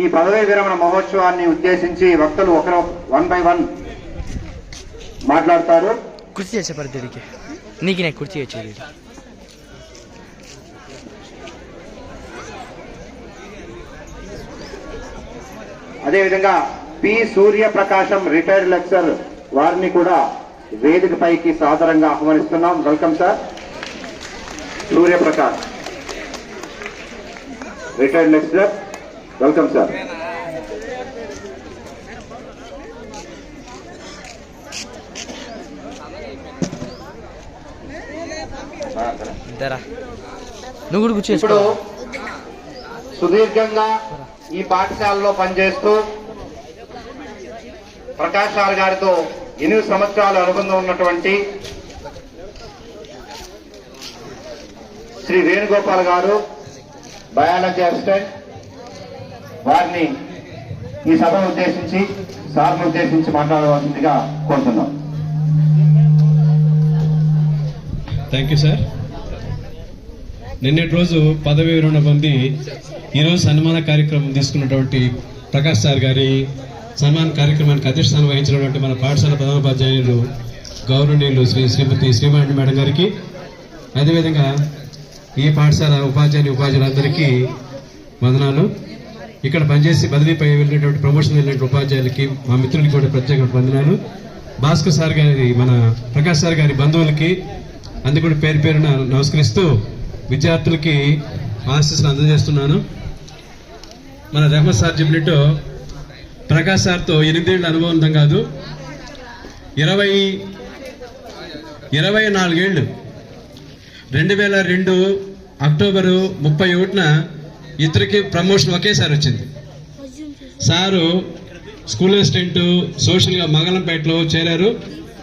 ఈ పదవీ విరమణ మహోత్సవాన్ని ఉద్దేశించి వక్తలు ఒకరు 1 by 1 మాట్లాడతారు. కుర్చీ చేసే పరిస్థితికి నీకు నేను కుర్చీ వచ్చేది. అదేవిధంగా పి సూర్యప్రకాశం రిటైర్డ్ లెక్చరర్ వారిని కూడా వేదిక పైకి సాదరంగా ఆహ్వానిస్తున్నాం. Welcome sir. Suryaprakash retired lecturer, welcome sir. ఇప్పుడు సుదీర్ఘంగా ఈ పాఠశాలలో పనిచేస్తూ ప్రకాష్ సార్ గారితో 8 సంవత్సరాల అనుబంధం ఉన్నటువంటి శ్రీ వేణుగోపాల్ గారు, బయాలజీ అసిస్టెంట్, వారిని ఈ సభను ఉద్దేశించి సార్ను ఉద్దేశించి మాట్లాడవలసిందిగా కోరుతున్నాం. Thank you sir. నిన్నటి రోజు పదవి విరమణ పొంది ఈరోజు సన్మాన కార్యక్రమం తీసుకున్నటువంటి ప్రకాష్ సార్ గారి సన్మాన కార్యక్రమానికి అధ్యక్షస్థానం వహించినటువంటి మన పాఠశాల ప్రధానోపాధ్యాయులు గౌరవనీయులు శ్రీమతి శ్రీవాణి మేడం గారికి, అదేవిధంగా ఈ పాఠశాల ఉపాధ్యాయులందరికీ వందనాలు. ఇక్కడ పనిచేసి బదిలీపై వెళ్ళినటువంటి ప్రమోషన్ వెళ్ళినటువంటి ఉపాధ్యాయులకి, మా మిత్రులకి కూడా ప్రత్యేక వందనాలు. భాస్కర్ సార్ గారి, మన ప్రకాష్ సార్ గారి బంధువులకి అందుకు కూడా పేరు పేరున నమస్కరిస్తూ విద్యార్థులకి ఆశీస్సులు అందజేస్తున్నాను. మన రెహమత్ సార్ చెప్పినట్టు ప్రకాష్ సార్తో 8 ఏళ్ల అనుభవం కాదు, 24 ఏళ్ళు. 2002 అక్టోబరు 31న ఇద్దరికి ప్రమోషన్ ఒకేసారి వచ్చింది. సారు స్కూల్ అసిస్టెంట్ సోషల్గా మంగళంపేటలో చేరారు.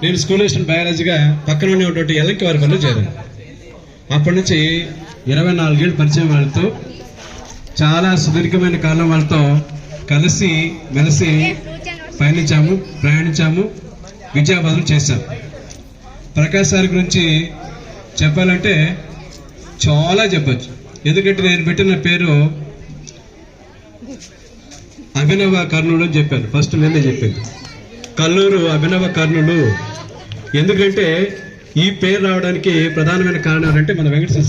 నేను స్కూల్ అసిస్టెంట్ బయాలజీగా పక్కన ఉన్నటువంటి ఎలంకి వారి పనులు చేరాను. అప్పటి నుంచి 24 ఏళ్ళు పరిచయం. వాళ్ళతో చాలా సుదీర్ఘమైన కాలం వాళ్ళతో కలిసి మెలిసి ప్రయాణించాము, విద్యాబోధన చేశాం. ప్రకాష్ సార్ గురించి చెప్పాలంటే చాలా చెప్పచ్చు. ఎందుకంటే నేను పెట్టిన పేరు అభినవ కర్ణుడు అని చెప్పాను. ఫస్ట్ నేనే చెప్పింది కల్లూరు అభినవ కర్ణుడు. ఎందుకంటే ఈ పేరు రావడానికి ప్రధానమైన కారణం ఏంటంటే మన వెంకటేశ్వర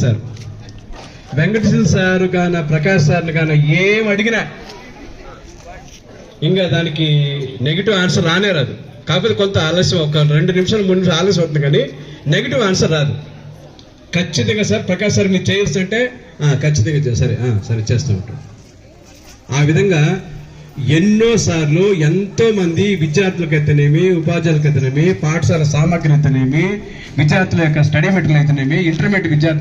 సార్ గాన ప్రకాష్ సార్ని గాన ఏం అడిగినా ఇంకా దానికి నెగిటివ్ ఆన్సర్ రానే రాదు. కాకపోతే కొంత ఆలస్యం, ఒక 2 నిమిషాలు 3 నిమిషాలు ఆలస్యం అవుతుంది, కానీ నెగిటివ్ ఆన్సర్ రాదు. ఖచ్చితంగా సార్ ప్రకాష్ సార్ మీరు చేయొచ్చు అంటే ఖచ్చితంగా సరే చేస్తూ ఉంటాం. ఆ విధంగా ఎన్నోసార్లు ఎంతో మంది విద్యార్థులకైతేనేమి, ఉపాధ్యాయులకైతేనేమి, పాఠశాల సామగ్రి అయితేనేమి, విద్యార్థుల యొక్క స్టడీ మెటీరియల్ అయితేనేమి, ఇంటర్మీడియట్ విద్యార్థులు